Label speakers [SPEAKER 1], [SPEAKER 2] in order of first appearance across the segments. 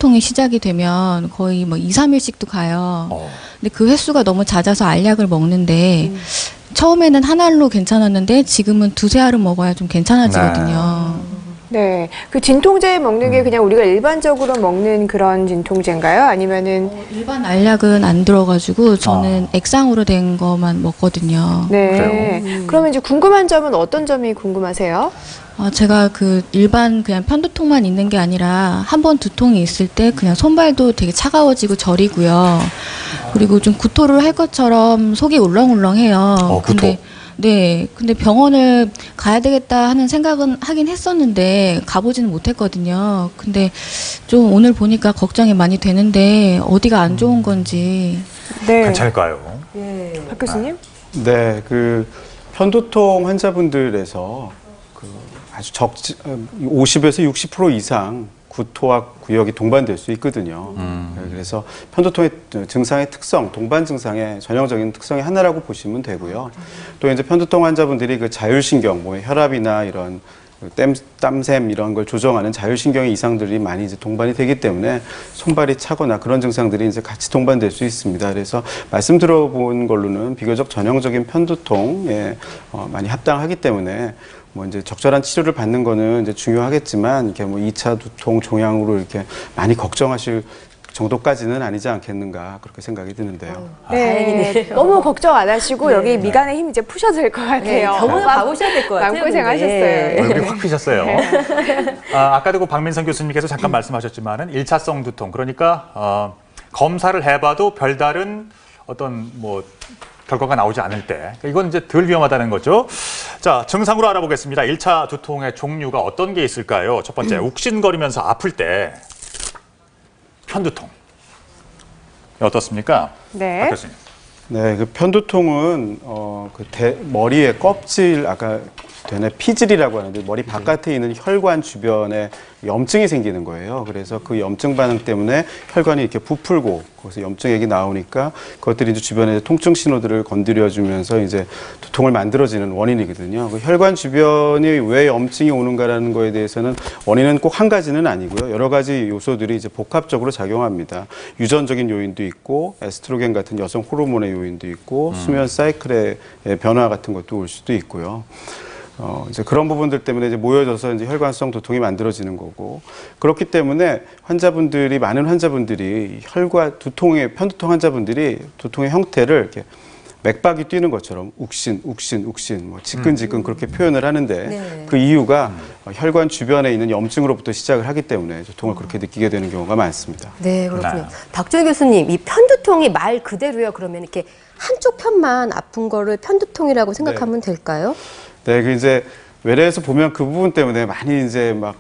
[SPEAKER 1] 편두통이 시작이 되면 거의 뭐 2, 3일씩도 가요. 근데 그 횟수가 너무 잦아서 알약을 먹는데 처음에는 한 알로 괜찮았는데 지금은 두세 알은 먹어야 좀 괜찮아지거든요.
[SPEAKER 2] 네, 그 진통제 먹는 게 그냥 우리가 일반적으로 먹는 그런 진통제인가요? 아니면은
[SPEAKER 1] 일반 알약은 안 들어가지고 저는 액상으로 된 것만 먹거든요.
[SPEAKER 2] 네. 그러면 이제 궁금한 점은 어떤 점이 궁금하세요?
[SPEAKER 1] 제가 그 일반 그냥 편두통만 있는 게 아니라 한 번 두통이 있을 때 그냥 손발도 되게 차가워지고 저리고요. 그리고 좀 구토를 할 것처럼 속이 울렁울렁해요.
[SPEAKER 3] 구토.
[SPEAKER 1] 근데 병원을 가야 되겠다 하는 생각은 하긴 했었는데 가보지는 못했거든요. 근데 좀 오늘 보니까 걱정이 많이 되는데 어디가 안 좋은 건지.
[SPEAKER 2] 네.
[SPEAKER 3] 괜찮을까요?
[SPEAKER 2] 박 교수님?
[SPEAKER 4] 네, 그 편두통 환자분들에서 그 아주 50에서 60% 이상 구토와 구역이 동반될 수 있거든요. 그래서 편두통의 증상의 특성, 동반 증상의 전형적인 특성의 하나라고 보시면 되고요. 또 이제 편두통 환자분들이 그 자율신경, 뭐 혈압이나 이런 땀샘 이런 걸 조정하는 자율신경의 이상들이 많이 이제 동반이 되기 때문에 손발이 차거나 그런 증상들이 이제 같이 동반될 수 있습니다. 그래서 말씀 들어본 걸로는 비교적 전형적인 편두통에 많이 합당하기 때문에 뭐 이제 적절한 치료를 받는 거는 이제 중요하겠지만 이렇게 뭐 2차 두통 종양으로 이렇게 많이 걱정하실 정도까지는 아니지 않겠는가 그렇게 생각이 드는데요.
[SPEAKER 2] 네. 너무 걱정 안 하시고 여기 미간의 힘 이제 푸셔도 될 것 같아요.
[SPEAKER 5] 병원에 가보셔야 될 것 같아요.
[SPEAKER 2] 마음고생하셨어요.
[SPEAKER 3] 얼굴이 확 피셨어요. 아까도 그 박민선 교수님께서 잠깐 말씀하셨지만은 1차성 두통, 그러니까 검사를 해봐도 별다른 어떤 뭐 결과가 나오지 않을 때, 이건 이제 덜 위험하다는 거죠. 자, 증상으로 알아보겠습니다. 1차 두통의 종류가 어떤 게 있을까요? 첫 번째, 욱신거리면서 아플 때 편두통. 어떻습니까?
[SPEAKER 2] 네.
[SPEAKER 3] 박 교수님.
[SPEAKER 4] 네, 그 편두통은 머리의 껍질 아까 전에 피질이라고 하는데 머리 바깥에 있는 혈관 주변에 염증이 생기는 거예요. 그래서 그 염증 반응 때문에 혈관이 이렇게 부풀고 거기서 염증액이 나오니까 그것들이 이제 주변에 통증 신호들을 건드려주면서 이제 두통을 만들어지는 원인이거든요. 그 혈관 주변이 왜 염증이 오는가라는 거에 대해서는 원인은 꼭 한 가지는 아니고요. 여러 가지 요소들이 이제 복합적으로 작용합니다. 유전적인 요인도 있고 에스트로겐 같은 여성 호르몬의 요인도 있고 수면 사이클의 변화 같은 것도 올 수도 있고요. 이제 그런 부분들 때문에 이제 모여져서 이제 혈관성 두통이 만들어지는 거고, 그렇기 때문에 많은 환자분들이 편두통 환자분들이 두통의 형태를 이렇게 맥박이 뛰는 것처럼 욱신, 뭐 지끈지끈 그렇게 표현을 하는데 그 이유가 혈관 주변에 있는 염증으로부터 시작을 하기 때문에 두통을 그렇게 느끼게 되는 경우가 많습니다.
[SPEAKER 5] 네, 그렇군요. 박준희 교수님, 이 편두통이 말 그대로요. 그러면 이렇게 한쪽 편만 아픈 거를 편두통이라고 생각하면 될까요?
[SPEAKER 4] 네, 그 이제 외래에서 보면 그 부분 때문에 많이 이제 막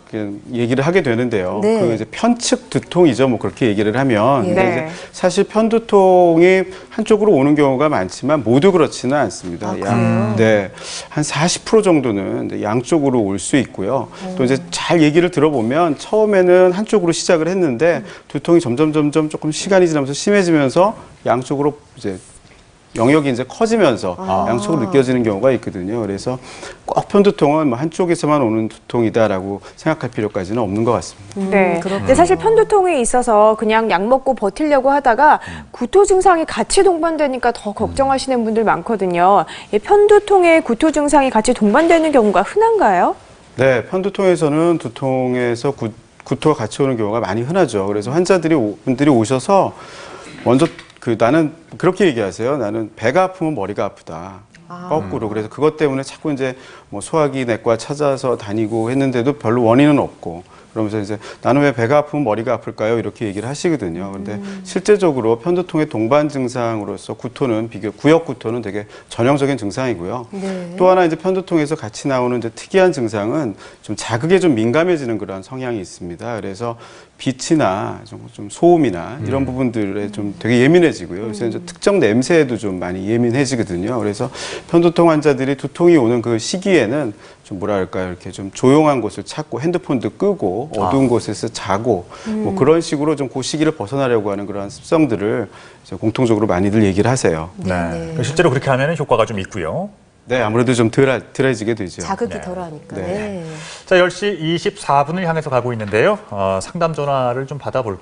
[SPEAKER 4] 얘기를 하게 되는데요. 그 이제 편측 두통이죠. 뭐 그렇게 얘기를 하면. 근데 이제 사실 편두통이 한쪽으로 오는 경우가 많지만 모두 그렇지는 않습니다. 한 40% 정도는 이제 양쪽으로 올 수 있고요. 또 이제 잘 얘기를 들어보면 처음에는 한쪽으로 시작을 했는데 두통이 점점 조금 시간이 지나면서 심해지면서 양쪽으로 이제 영역이 이제 커지면서 양쪽으로 느껴지는 경우가 있거든요. 그래서 꼭 편두통은 뭐 한쪽에서만 오는 두통이다라고 생각할 필요까지는 없는 것 같습니다.
[SPEAKER 2] 네. 근데 사실 편두통에 있어서 그냥 약 먹고 버티려고 하다가 구토 증상이 같이 동반되니까 더 걱정하시는 분들 많거든요. 이 편두통에 구토 증상이 같이 동반되는 경우가 흔한가요?
[SPEAKER 4] 네, 편두통에서는 두통에서 구토가 같이 오는 경우가 많이 흔하죠. 그래서 분들이 오셔서 먼저 나는 그렇게 얘기하세요. 나는 배가 아프면 머리가 아프다. 거꾸로. 그래서 그것 때문에 자꾸 이제 뭐 소화기 내과 찾아서 다니고 했는데도 별로 원인은 없고. 그러면서 이제 나는 왜 배가 아프면 머리가 아플까요? 이렇게 얘기를 하시거든요. 근데 실제적으로 편두통의 동반 증상으로서 구역 구토는 되게 전형적인 증상이고요. 또 하나 이제 편두통에서 같이 나오는 이제 특이한 증상은 좀 자극에 좀 민감해지는 그런 성향이 있습니다. 그래서 빛이나 좀 소음이나 이런 부분들에 좀 되게 예민해지고요. 그래서 이제 특정 냄새에도 좀 많이 예민해지거든요. 그래서 편두통 환자들이 두통이 오는 그 시기에는 좀 뭐랄까요, 이렇게 좀 조용한 곳을 찾고 핸드폰도 끄고 어두운 곳에서 자고 뭐 그런 식으로 좀 그 시기를 벗어나려고 하는 그런 습성들을 이제 공통적으로 많이들 얘기를 하세요.
[SPEAKER 3] 네. 실제로 그렇게 하면 효과가 좀 있고요.
[SPEAKER 4] 네, 아무래도 좀 덜해지게 되죠.
[SPEAKER 5] 자극이 덜하니까.
[SPEAKER 4] 네.
[SPEAKER 3] 자, 10시 24분을 향해서 가고 있는데요. 상담 전화를 좀 받아볼까요?